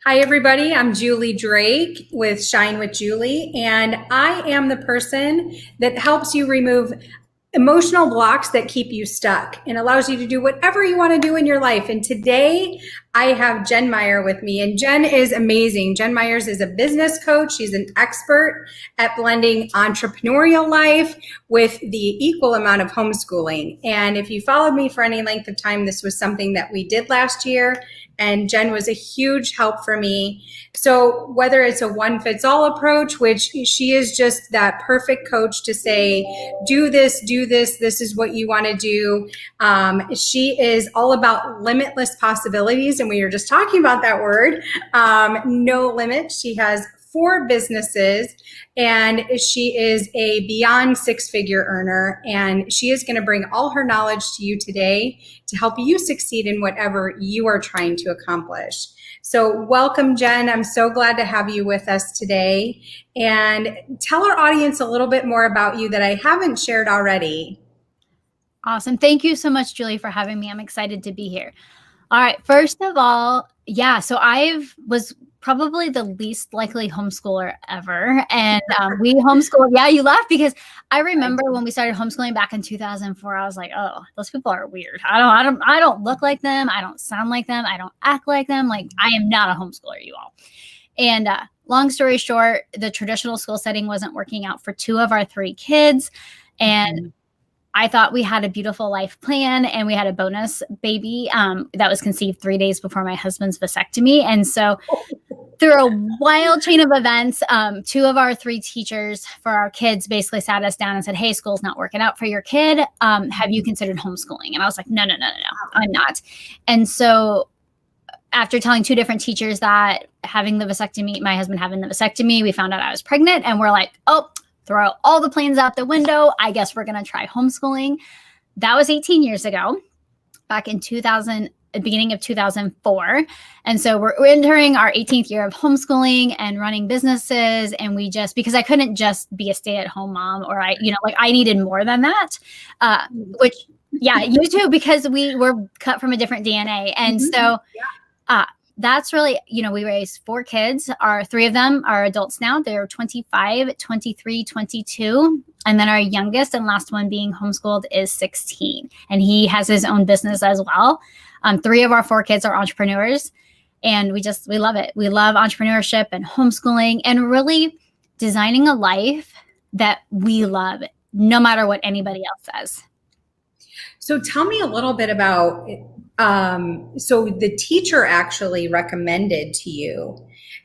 Hi, everybody. I'm Julie Drake with Shine with Julie, and I am the person that helps you remove emotional blocks that keep you stuck and allows you to do whatever you want to do in your life. And today I have Jen Meyer with me, and Jen is amazing. Jen Myers is a business coach. She's an expert at blending entrepreneurial life with the equal amount of homeschooling. And if you followed me for any length of time, this was something that we did last year. And Jen was a huge help for me. So whether it's a one-fits-all approach, which she is just that perfect coach to say, do this, this is what you want to do. She is all about limitless possibilities. And we were just talking about that word, no limit. She has 4 businesses, and she is a beyond 6-figure earner, and she is going to bring all her knowledge to you today to help you succeed in whatever you are trying to accomplish. So welcome, Jen. I'm so glad to have you with us today, and tell our audience a little bit more about you that I haven't shared already. Awesome. Thank you so much, Julie, for having me. I'm excited to be here. All right. First of all, so I was probably the least likely homeschooler ever. And we homeschooled. Yeah, you laugh because I remember when we started homeschooling back in 2004, I was like, oh, those people are weird. I don't look like them. I don't sound like them. I don't act like them. Like, I am not a homeschooler, you all. And long story short, the traditional school setting wasn't working out for 2 of our 3 kids. And I thought we had a beautiful life plan, and we had a bonus baby that was conceived 3 days before my husband's vasectomy. And so through a wild chain of events, 2 of our 3 teachers for our kids basically sat us down and said, hey, school's not working out for your kid. Have you considered homeschooling? And I was like, no, I'm not. And so after telling 2 different teachers that having the vasectomy, my husband having the vasectomy, we found out I was pregnant, and we're like, oh, throw all the plans out the window. I guess we're going to try homeschooling. That was 18 years ago, back in beginning of 2004. And so we're entering our 18th year of homeschooling and running businesses. And because I couldn't just be a stay-at-home mom, or I needed more than that, which, yeah, you too, because we were cut from a different DNA. And so, that's really, we raised 4 kids. 3 of them are adults now. They're 25, 23, 22. And then our youngest and last one being homeschooled is 16. And he has his own business as well. 3 of our 4 kids are entrepreneurs. And we love it. We love entrepreneurship and homeschooling and really designing a life that we love, no matter what anybody else says. So tell me a little bit about, so the teacher actually recommended to you.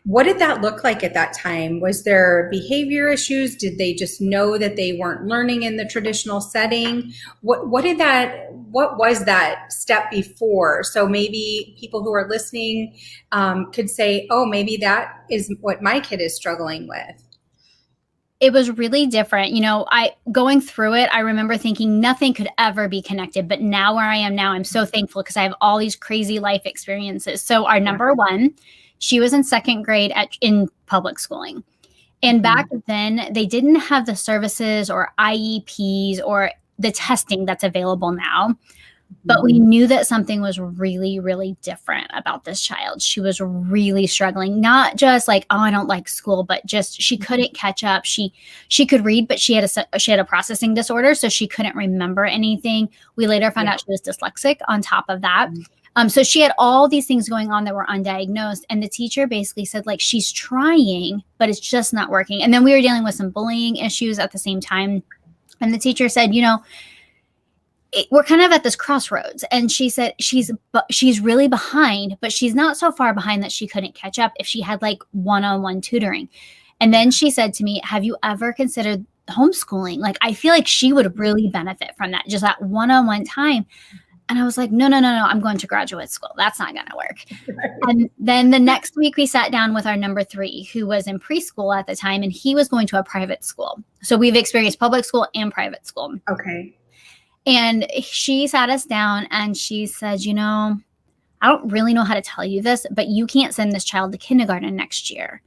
What did that look like at that time? Was there behavior issues? Did they just know that they weren't learning in the traditional setting? What was that step before? So maybe people who are listening could say, oh, maybe that is what my kid is struggling with. It was really different. Going through it, I remember thinking nothing could ever be connected. But now where I am now, I'm so thankful because I have all these crazy life experiences. So our number one, she was in 2nd grade in public schooling. And back then, they didn't have the services or IEPs or the testing that's available now. But we knew that something was really, really different about this child. She was really struggling, not just like, oh, I don't like school, but just she couldn't catch up. She could read, but she had a processing disorder, so she couldn't remember anything. We later found out she was dyslexic on top of that. So she had all these things going on that were undiagnosed. And the teacher basically said, like, she's trying, but it's just not working. And then we were dealing with some bullying issues at the same time. And the teacher said, we're kind of at this crossroads. And she said she's really behind, but she's not so far behind that she couldn't catch up if she had like one-on-one tutoring. And then she said to me, have you ever considered homeschooling? Like, I feel like she would really benefit from that, just that one-on-one time. And I was like, no, I'm going to graduate school. That's not going to work. And then the next week we sat down with our number 3, who was in preschool at the time, and he was going to a private school. So we've experienced public school and private school. Okay. And she sat us down and she said, I don't really know how to tell you this, but you can't send this child to kindergarten next year.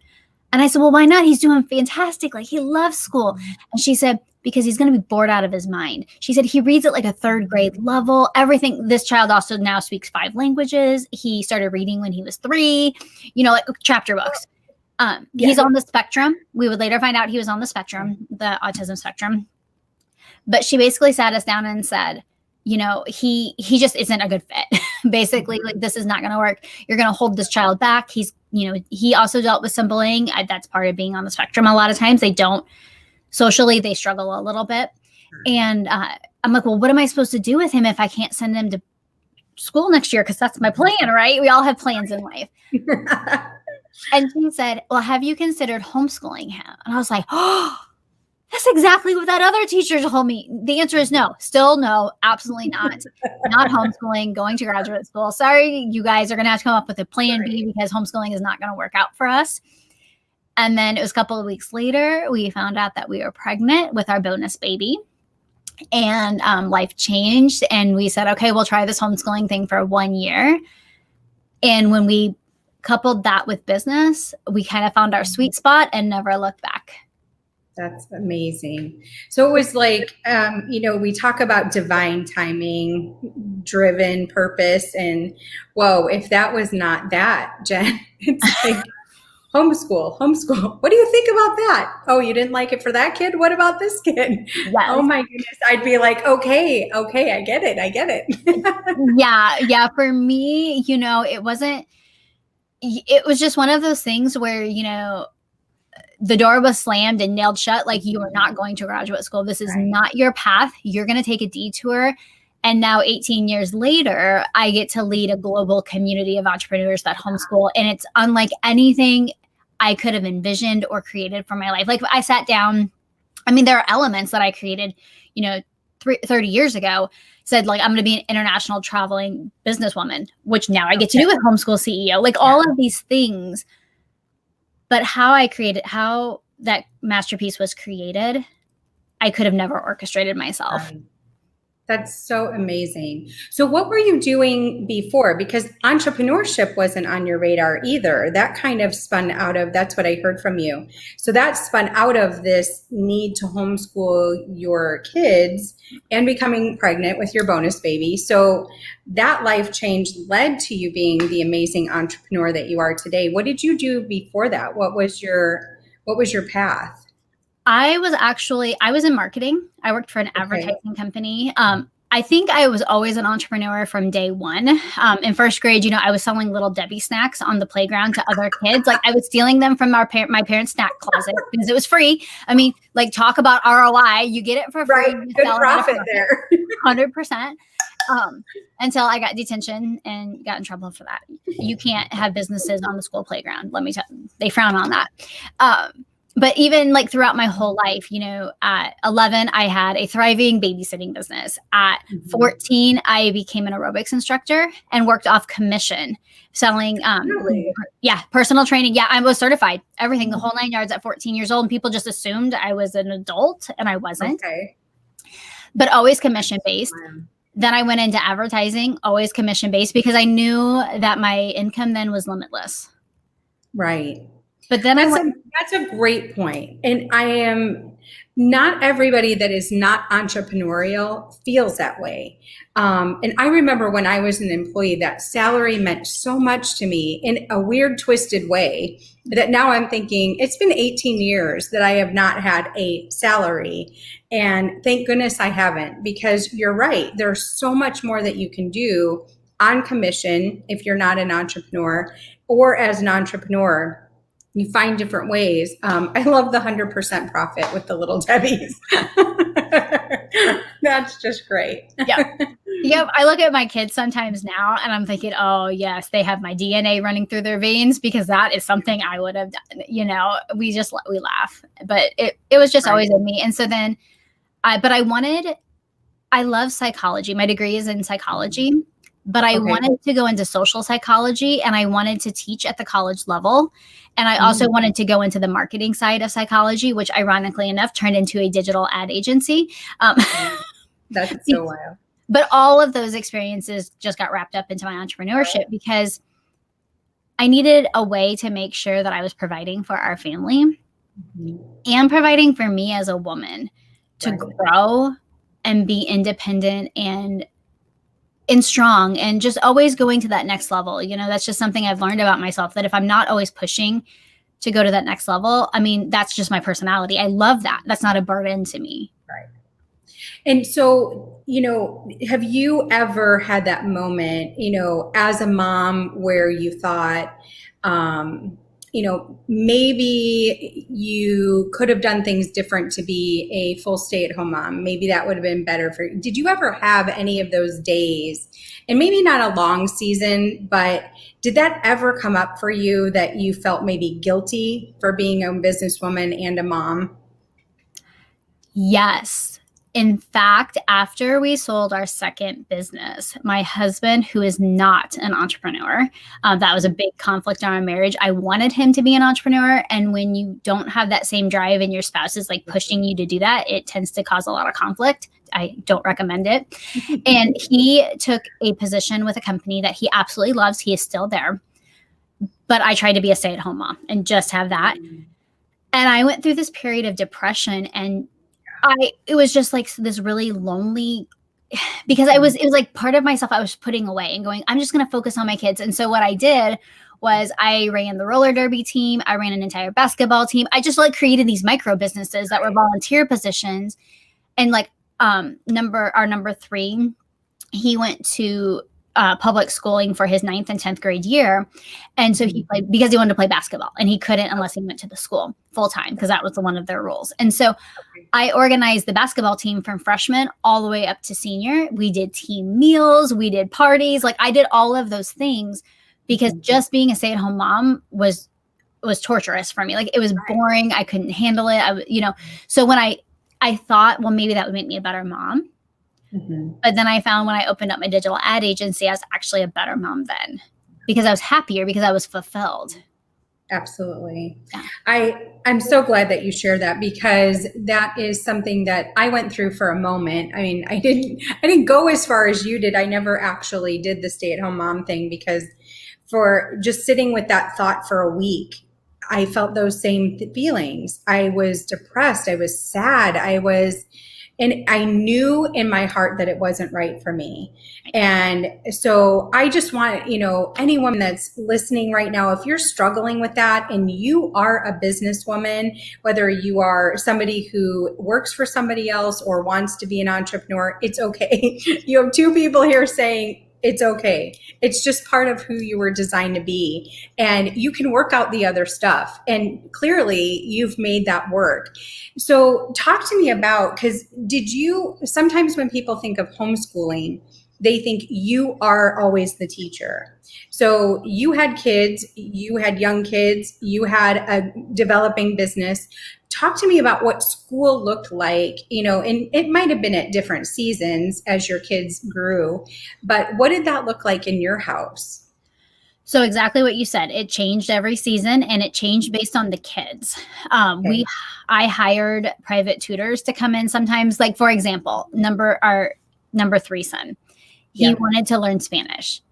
And I said, well, why not? He's doing fantastic. Like, he loves school. And she said, because he's going to be bored out of his mind. She said he reads at like a 3rd grade level, everything. This child also now speaks 5 languages. He started reading when he was 3, like chapter books. He's on the spectrum. We would later find out he was on the spectrum, the autism spectrum. But she basically sat us down and said, he just isn't a good fit. Basically, like, this is not going to work. You're going to hold this child back. He's, he also dealt with some bullying. That's part of being on the spectrum. A lot of times they don't socially, they struggle a little bit. And I'm like, well, what am I supposed to do with him if I can't send him to school next year? Because that's my plan, right? We all have plans in life. And she said, well, have you considered homeschooling him? And I was like, oh, that's exactly what that other teacher told me. The answer is no. Still no. Absolutely not. Not homeschooling, going to graduate school. Sorry, you guys are going to have to come up with a plan B because homeschooling is not going to work out for us. And then it was a couple of weeks later, we found out that we were pregnant with our bonus baby. And life changed. And we said, okay, we'll try this homeschooling thing for 1 year. And when we coupled that with business, we kind of found our sweet spot and never looked back. That's amazing. So it was like, we talk about divine timing, driven purpose, and whoa, if that was not that, Jen, it's like homeschool. What do you think about that? Oh, you didn't like it for that kid? What about this kid? Yes. Oh my goodness. I'd be like, okay, I get it. Yeah. For me, it was just one of those things where, the door was slammed and nailed shut. Like, you are not going to graduate school. This is not your path. You're going to take a detour. And now 18 years later, I get to lead a global community of entrepreneurs that homeschool. And it's unlike anything I could have envisioned or created for my life. Like, I sat down, there are elements that I created, 30 years ago, said like, I'm going to be an international traveling businesswoman, which now I get to do with Homeschool CEO, like all of these things. But how that masterpiece was created, I could have never orchestrated myself. That's so amazing. So what were you doing before? Because entrepreneurship wasn't on your radar either. That kind of spun out of, that's what I heard from you. So that spun out of this need to homeschool your kids and becoming pregnant with your bonus baby. So that life change led to you being the amazing entrepreneur that you are today. What did you do before that? What was your path? I was in marketing. I worked for an advertising company. I think I was always an entrepreneur from day one. In 1st grade, I was selling Little Debbie snacks on the playground to other kids. Like, I was stealing them from my parents' snack closet because it was free. Talk about ROI. You get it for free. Right. Good profit there. 100%. Until I got detention and got in trouble for that. You can't have businesses on the school playground. Let me tell you, they frown on that. But even like throughout my whole life, at 11, I had a thriving babysitting business. At 14, I became an aerobics instructor and worked off commission, selling, personal training. Yeah, I was certified, everything, the whole 9 yards at 14 years old. And people just assumed I was an adult, and I wasn't. Okay. But always commission based. Wow. Then I went into advertising, always commission based, because I knew that my income then was limitless. Right. But then that's a great point. And not everybody that is not entrepreneurial feels that way. And I remember when I was an employee, that salary meant so much to me in a weird, twisted way that now I'm thinking it's been 18 years that I have not had a salary. And thank goodness I haven't, because you're right. There's so much more that you can do on commission if you're not an entrepreneur, or as an entrepreneur. You find different ways. I love the 100% profit with the Little Debbies. That's just great. Yep. I look at my kids sometimes now and I'm thinking, oh yes, they have my DNA running through their veins, because that is something I would have done. We laugh, but it was just always in me. And so then I love psychology. My degree is in psychology. But I wanted to go into social psychology, and I wanted to teach at the college level. And I also wanted to go into the marketing side of psychology, which ironically enough turned into a digital ad agency. That's so wild. But all of those experiences just got wrapped up into my entrepreneurship, because I needed a way to make sure that I was providing for our family and providing for me as a woman. to grow and be independent and strong and just always going to that next level. That's just something I've learned about myself, that if I'm not always pushing to go to that next level, I mean, that's just my personality. I love that. That's not a burden to me. Right. And so, have you ever had that moment, as a mom where you thought, maybe you could have done things different to be a full stay-at-home mom. Maybe that would have been better for you. Did you ever have any of those days? And maybe not a long season, but did that ever come up for you that you felt maybe guilty for being a businesswoman and a mom? Yes. In fact, after we sold our second business, my husband, who is not an entrepreneur, that was a big conflict in our marriage. I wanted him to be an entrepreneur. And when you don't have that same drive and your spouse is like pushing you to do that, it tends to cause a lot of conflict. I don't recommend it. And he took a position with a company that he absolutely loves. He is still there. But I tried to be a stay-at-home mom and just have that. And I went through this period of depression, and it was just like this really lonely, because it was like part of myself I was putting away and going, I'm just going to focus on my kids. And so what I did was I ran the roller derby team. I ran an entire basketball team. I just like created these micro businesses that were volunteer positions. And like our number 3, he went to public schooling for his 9th and 10th grade year. And so he played because he wanted to play basketball, and he couldn't unless he went to the school full time, because that was one of their rules. And so I organized the basketball team from freshman all the way up to senior. We did team meals, we did parties. Like I did all of those things because just being a stay-at-home mom was torturous for me. Like it was boring. I couldn't handle it. So when I thought, well, maybe that would make me a better mom. But then I found when I opened up my digital ad agency, I was actually a better mom then, because I was happier, because I was fulfilled. Absolutely. Yeah. I'm so glad that you shared that, because that is something that I went through for a moment. I mean, I didn't go as far as you did. I never actually did the stay-at-home mom thing, because for just sitting with that thought for a week, I felt those same feelings. I was depressed. I was sad. And I knew in my heart that it wasn't right for me. And so I just want, any woman that's listening right now, if you're struggling with that and you are a businesswoman, whether you are somebody who works for somebody else or wants to be an entrepreneur, it's okay. You have 2 people here saying, it's okay. It's just part of who you were designed to be. And you can work out the other stuff. And clearly you've made that work. So talk to me about, because sometimes when people think of homeschooling, they think you are always the teacher. So you had kids, you had young kids, you had a developing business. Talk to me about what school looked like, and it might have been at different seasons as your kids grew, but what did that look like in your house? So exactly what you said. It changed every season, and it changed based on the kids. I hired private tutors to come in sometimes. Like, for example, our number 3 son, he wanted to learn Spanish.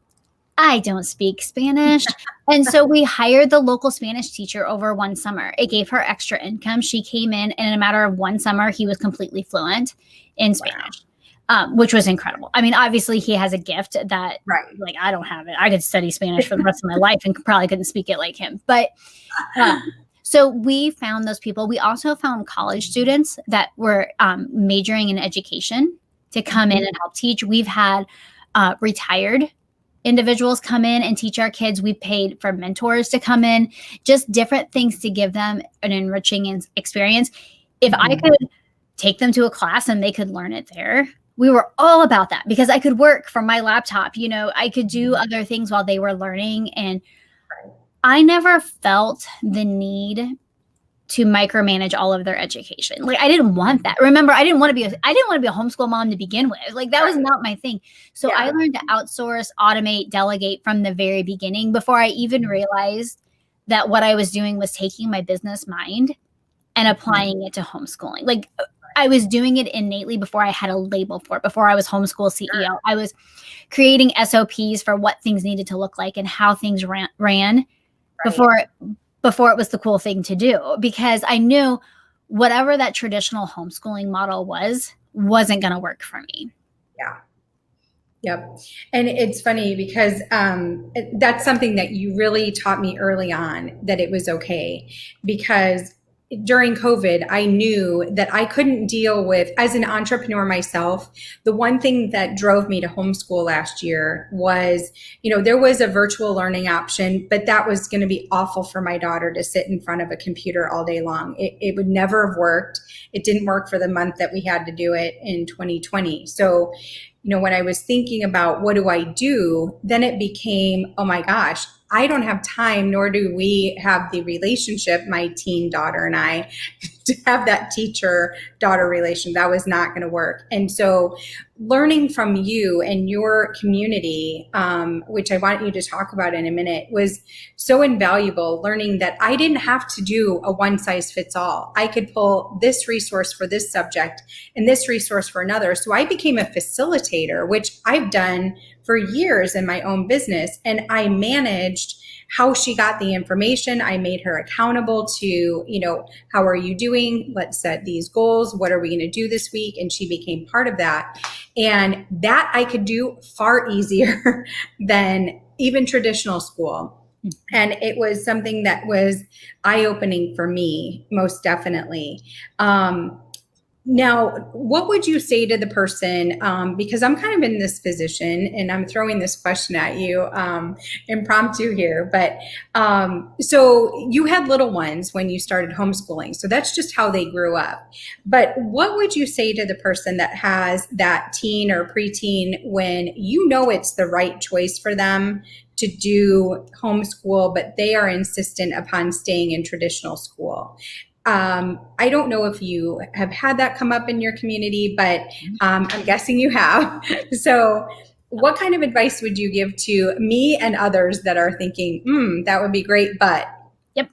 I don't speak Spanish. And so we hired the local Spanish teacher over one summer. It gave her extra income. She came in, and in a matter of one summer, he was completely fluent in Spanish, which was incredible. I mean, obviously he has a gift that like, I don't have it. I could study Spanish for the rest of my life and probably couldn't speak it like him. But so we found those people. We also found college students that were majoring in education to come in and help teach. We've had retired individuals come in and teach our kids. We paid for mentors to come in, just different things to give them an enriching experience. If I could take them to a class and they could learn it there, we were all about that, because I could work from my laptop. I could do other things while they were learning. And I never felt the need to micromanage all of their education. Like, I didn't want that. Remember, I didn't want to be a homeschool mom to begin with. Like, that was not my thing. So I learned to outsource, automate, delegate from the very beginning, before I even realized that what I was doing was taking my business mind and applying it to homeschooling. Like, I was doing it innately before I had a label for it. Before I was Homeschool CEO, I was creating SOPs for what things needed to look like and how things ran before it was the cool thing to do, because I knew whatever that traditional homeschooling model wasn't going to work for me. Yeah. Yep. And it's funny because that's something that you really taught me early on, that it was okay. Because during COVID, I knew that I couldn't deal with, as an entrepreneur myself, the one thing that drove me to homeschool last year was, there was a virtual learning option, but that was going to be awful for my daughter to sit in front of a computer all day long. It would never have worked. It didn't work for the month that we had to do it in 2020. So, when I was thinking about what do I do, then it became, oh my gosh, I don't have time, nor do we have the relationship, my teen daughter and I, to have that teacher-daughter relation. That was not going to work. And so learning from you and your community, which I want you to talk about in a minute, was so invaluable. Learning that I didn't have to do a one-size-fits-all. I could pull this resource for this subject and this resource for another. So I became a facilitator, which I've done for years in my own business. And I managed how she got the information. I made her accountable to, how are you doing? Let's set these goals. What are we going to do this week? And she became part of that. And that I could do far easier than even traditional school. And it was something that was eye-opening for me, most definitely. Now, what would you say to the person, because I'm kind of in this position and I'm throwing this question at you impromptu here, but so you had little ones when you started homeschooling. So that's just how they grew up. But what would you say to the person that has that teen or preteen when it's the right choice for them to do homeschool, but they are insistent upon staying in traditional school? I don't know if you have had that come up in your community, but I'm guessing you have. So what kind of advice would you give to me and others that are thinking, that would be great, but yep. ...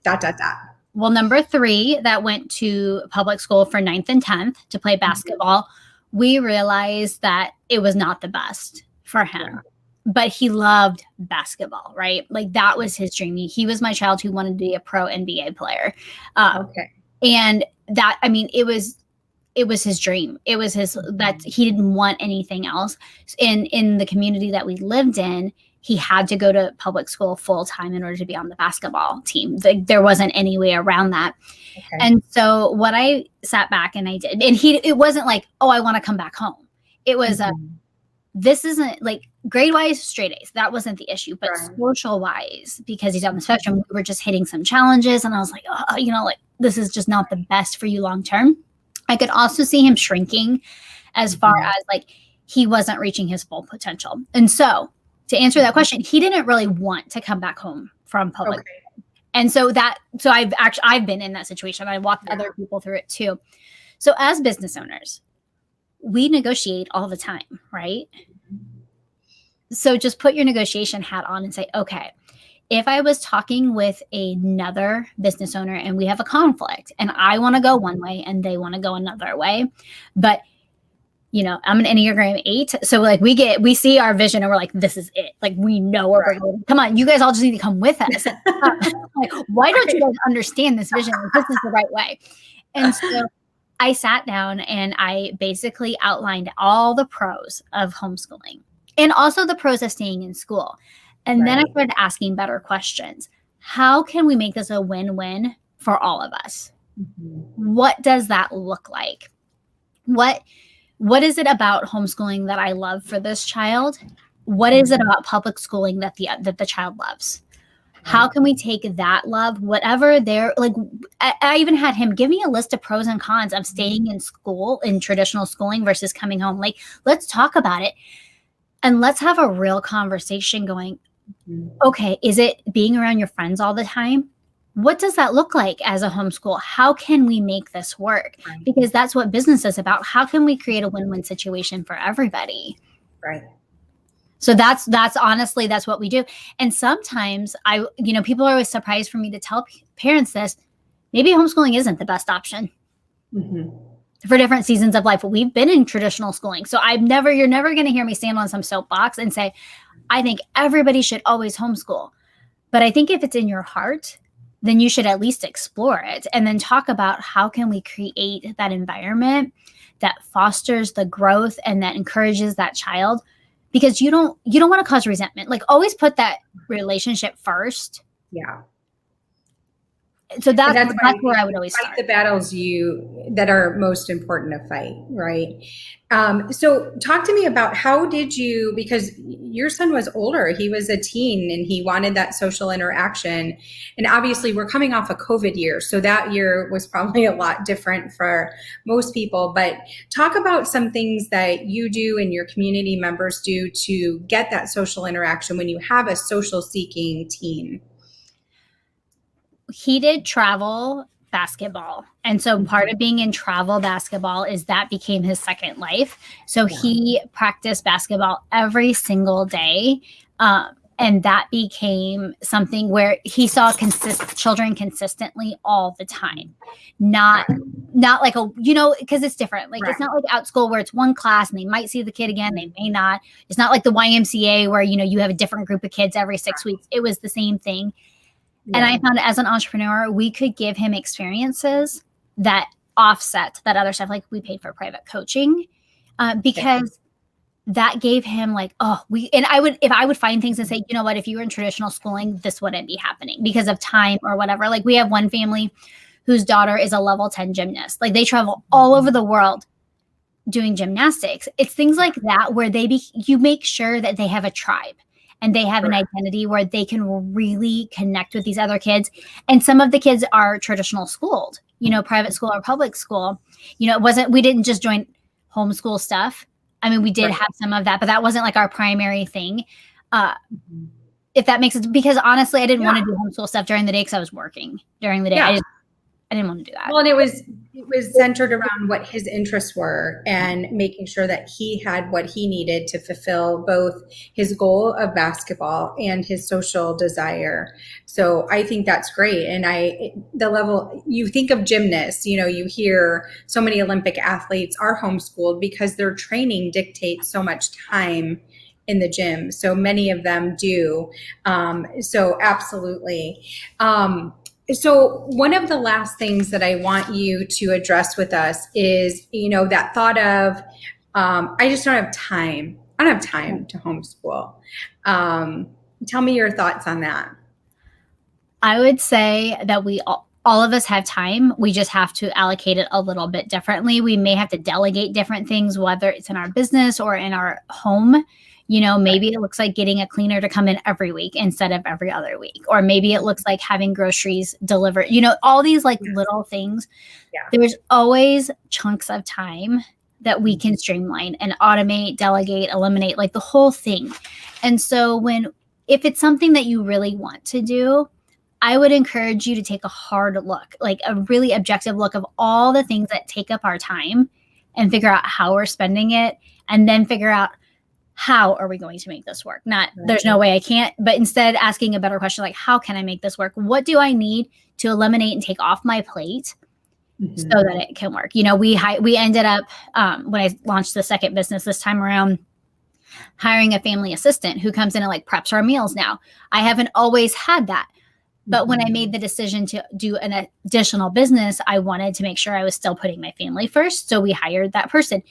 Well, number 3 that went to public school for 9th and 10th to play basketball, we realized that it was not the best for him. Yeah. But he loved basketball, right? Like that was his dream. He was my child who wanted to be a pro NBA player. Okay. And that, it was his dream. It was that he didn't want anything else. In the community that we lived in, he had to go to public school full time in order to be on the basketball team. There wasn't any way around that. Okay. And so what I sat back and I did, and it wasn't like, oh, I want to come back home. It was this isn't like grade wise, straight A's. That wasn't the issue, but social wise, because he's on the spectrum, we were just hitting some challenges. And I was like, this is just not the best for you long term. I could also see him shrinking as far as like he wasn't reaching his full potential. And so to answer that question, he didn't really want to come back home from public. Okay. And so I've been in that situation. I walked other people through it too. So as business owners, we negotiate all the time, right? So just put your negotiation hat on and say, okay, if I was talking with another business owner and we have a conflict and I want to go one way and they want to go another way, but I'm an Enneagram 8. So like we see our vision and we're like, this is it. Like we know where we're going. Come on, you guys all just need to come with us. Like, why don't you guys understand this vision? Like, this is the right way. And so I sat down and I basically outlined all the pros of homeschooling and also the pros of staying in school. And then I started asking better questions. How can we make this a win-win for all of us? Mm-hmm. What does that look like? What is it about homeschooling that I love for this child? What is it about public schooling that the child loves? How can we take that love, whatever they're like? I even had him give me a list of pros and cons of staying in school, in traditional schooling versus coming home. Like, let's talk about it. And let's have a real conversation going, okay, is it being around your friends all the time? What does that look like as a homeschool? How can we make this work? Because that's what business is about. How can we create a win-win situation for everybody? Right. So that's honestly, that's what we do. And sometimes people are always surprised for me to tell parents this, maybe homeschooling isn't the best option for different seasons of life. We've been in traditional schooling. So you're never going to hear me stand on some soapbox and say, I think everybody should always homeschool. But I think if it's in your heart, then you should at least explore it and then talk about how can we create that environment that fosters the growth and that encourages that child, because you don't want to cause resentment. Like, always put that relationship first. Yeah. So that's where I would always fight start. the battles that are most important to fight, right? So talk to me about, how did you, because your son was older, he was a teen and he wanted that social interaction. And obviously we're coming off a COVID year, so that year was probably a lot different for most people. But talk about some things that you do and your community members do to get that social interaction when you have a social seeking teen. He did travel basketball. And so part of being in travel basketball is that became his second life. So he practiced basketball every single day. And that became something where he saw children consistently all the time. Not like because it's different. Like, it's not like out school where it's one class and they might see the kid again, they may not. It's not like the YMCA where, you have a different group of kids every 6 weeks. It was the same thing. Yeah. And I found, as an entrepreneur, we could give him experiences that offset that other stuff. Like, we paid for private coaching because that gave him if I would find things and say, you know what, if you were in traditional schooling, this wouldn't be happening because of time or whatever. Like, we have one family whose daughter is a level 10 gymnast. Like, they travel all over the world doing gymnastics. It's things like that where you make sure that they have a tribe. And they have an identity where they can really connect with these other kids. And some of the kids are traditional schooled, private school or public school. We didn't just join homeschool stuff. I mean, we did have some of that, but that wasn't like our primary thing. If that makes sense, because honestly, I didn't want to do homeschool stuff during the day because I was working during the day. Yeah. I didn't want to do that. Well, and it was centered around what his interests were and making sure that he had what he needed to fulfill both his goal of basketball and his social desire. So I think that's great. And the level, you think of gymnasts, you hear so many Olympic athletes are homeschooled because their training dictates so much time in the gym. So many of them do. So absolutely. So one of the last things that I want you to address with us is, that thought of, I just don't have time. I don't have time to homeschool. Tell me your thoughts on that. I would say that all of us have time. We just have to allocate it a little bit differently. We may have to delegate different things, whether it's in our business or in our home. Maybe it looks like getting a cleaner to come in every week instead of every other week. Or maybe it looks like having groceries delivered, all these little things. Yeah. There's always chunks of time that we can streamline and automate, delegate, eliminate, the whole thing. And so if it's something that you really want to do, I would encourage you to take a hard look, a really objective look of all the things that take up our time and figure out how we're spending it, and then figure out, how are we going to make this work? Not there's no way I can't, but instead asking a better question, how can I make this work? What do I need to eliminate and take off my plate so that it can work? We ended up, when I launched the second business this time around, hiring a family assistant who comes in and preps our meals now. I haven't always had that. But when I made the decision to do an additional business, I wanted to make sure I was still putting my family first. So we hired that person.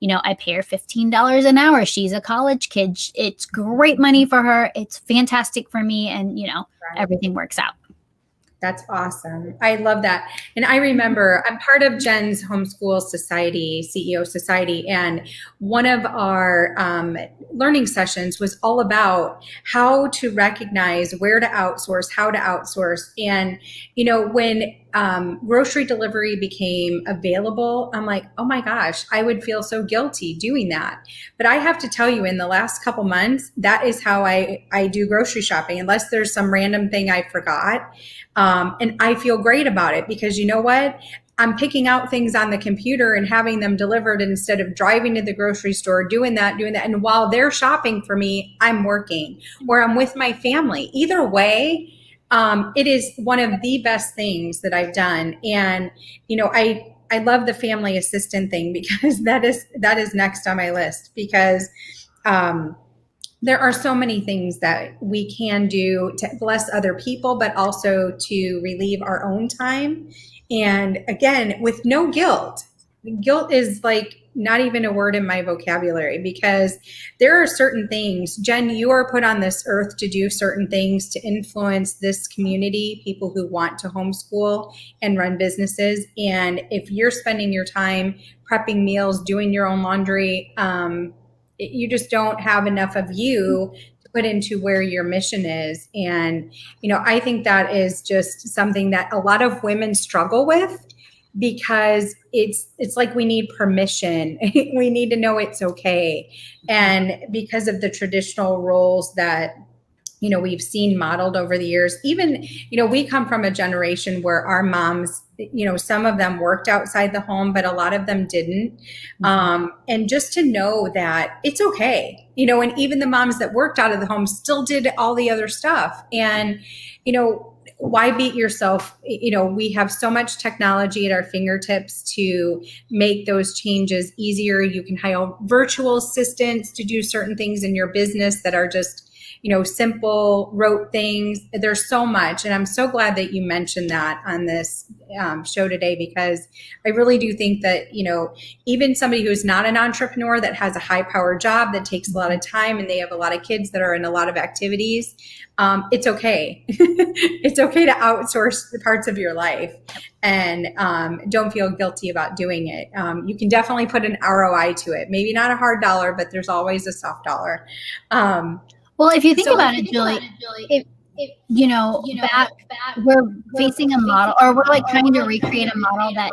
I pay her $15 an hour. She's a college kid. It's great money for her. It's fantastic for me. And, everything works out. That's awesome. I love that. And I remember I'm part of Jen's Homeschool Society, CEO Society. And one of our learning sessions was all about how to recognize where to outsource, how to outsource. And, when grocery delivery became available, I'm like, oh my gosh, I would feel so guilty doing that. But I have to tell you, in the last couple months, that is how I do grocery shopping, unless there's some random thing I forgot. And I feel great about it because you know what? I'm picking out things on the computer and having them delivered instead of driving to the grocery store, doing that. And while they're shopping for me, I'm working or I'm with my family. Either way, it is one of the best things that I've done. And, I love the family assistant thing because that is next on my list because, there are so many things that we can do to bless other people, but also to relieve our own time. And again, with no guilt. Guilt is like not even a word in my vocabulary, because there are certain things, Jen, you are put on this earth to do certain things to influence this community, people who want to homeschool and run businesses. And if you're spending your time prepping meals, doing your own laundry, you just don't have enough of you to put into where your mission is. And, I think that is just something that a lot of women struggle with, because it's like we need permission. We need to know it's okay. And because of the traditional roles that we've seen modeled over the years. Even, we come from a generation where our moms, some of them worked outside the home, but a lot of them didn't. And just to know that it's okay, and even the moms that worked out of the home still did all the other stuff. And, why beat yourself? We have so much technology at our fingertips to make those changes easier. You can hire virtual assistants to do certain things in your business that are just, simple rote things. There's so much. And I'm so glad that you mentioned that on this show today, because I really do think that, even somebody who's not an entrepreneur, that has a high power job that takes a lot of time, and they have a lot of kids that are in a lot of activities, it's okay. It's okay to outsource the parts of your life, and don't feel guilty about doing it. You can definitely put an ROI to it. Maybe not a hard dollar, but there's always a soft dollar. Well, if you think about it, Julie, if back we're facing a model, or we're like trying to recreate a model that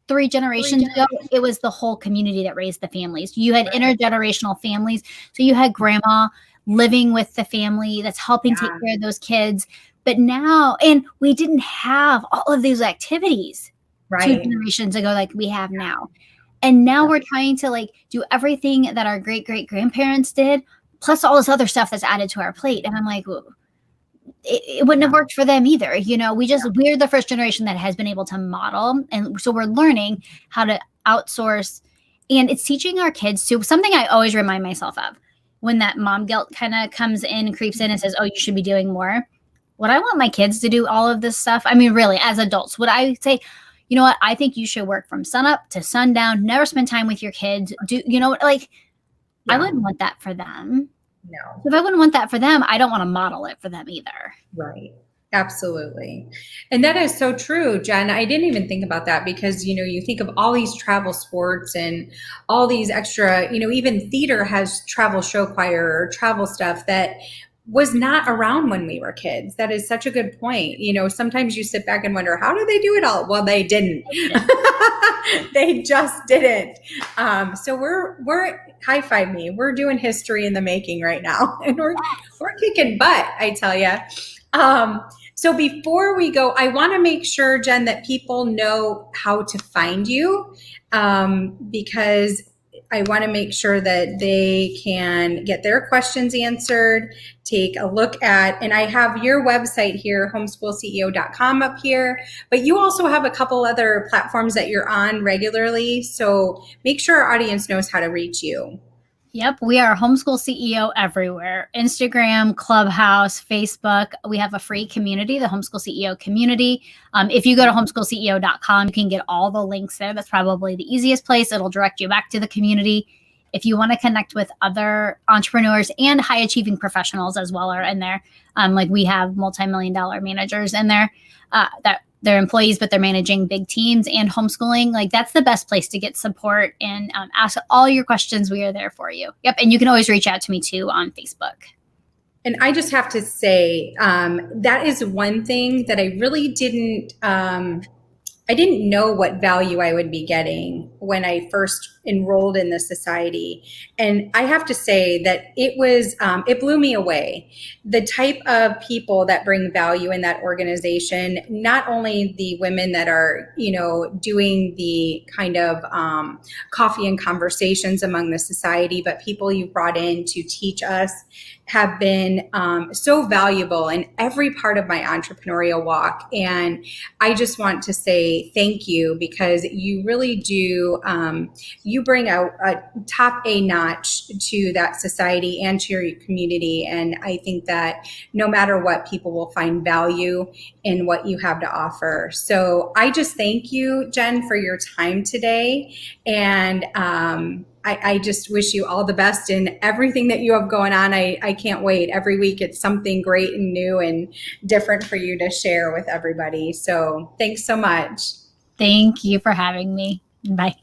3 generations ago, it was the whole community that raised the families. You had intergenerational families. So you had grandma living with the family that's helping take care of those kids. But now, and we didn't have all of these activities 2 generations ago like we have now. And now we're trying to like do everything that our great-great-grandparents did, plus all this other stuff that's added to our plate. And I'm like, it wouldn't have worked for them either. We're the first generation that has been able to model. And so we're learning how to outsource, and it's teaching our kids to something I always remind myself of when that mom guilt kind of comes in and creeps in and says, oh, you should be doing more. Would I want my kids to do all of this stuff? I mean, really, as adults, would I say, you know what? I think you should work from sunup to sundown, never spend time with your kids. I wouldn't want that for them. No. If I wouldn't want that for them, I don't want to model it for them either. Right. Absolutely. And that is so true, Jen. I didn't even think about that, because, you think of all these travel sports and all these extra, even theater has travel show choir or travel stuff that was not around when we were kids. That is such a good point. Sometimes you sit back and wonder, how did they do it all? Well, they didn't. They just didn't. So we're high five me. We're doing history in the making right now, and we're kicking butt, I tell you. So before we go, I want to make sure, Jen, that people know how to find you, because I want to make sure that they can get their questions answered, take a look at, and I have your website here, homeschoolceo.com up here, but you also have a couple other platforms that you're on regularly. So make sure our audience knows how to reach you. Yep. We are Homeschool CEO everywhere. Instagram, Clubhouse, Facebook. We have a free community, the Homeschool CEO Community. If you go to homeschoolceo.com, you can get all the links there. That's probably the easiest place. It'll direct you back to the community. If you want to connect with other entrepreneurs and high achieving professionals as well are in there. Like we have multi-million-dollar managers in there that they're employees, but they're managing big teams and homeschooling. Like that's the best place to get support and ask all your questions. We are there for you. Yep. And you can always reach out to me too on Facebook. And I just have to say, that is one thing that I really I didn't know what value I would be getting when I first enrolled in the society. And I have to say that it blew me away. The type of people that bring value in that organization, not only the women that are, doing the kind of coffee and conversations among the society, but people you've brought in to teach us have been so valuable in every part of my entrepreneurial walk. And I just want to say thank you, because you really do, you bring a top A notch to that society and to your community. And I think that no matter what, people will find value in what you have to offer. So I just thank you, Jen, for your time today. And I just wish you all the best in everything that you have going on. I can't wait. Every week it's something great and new and different for you to share with everybody. So thanks so much. Thank you for having me. Bye.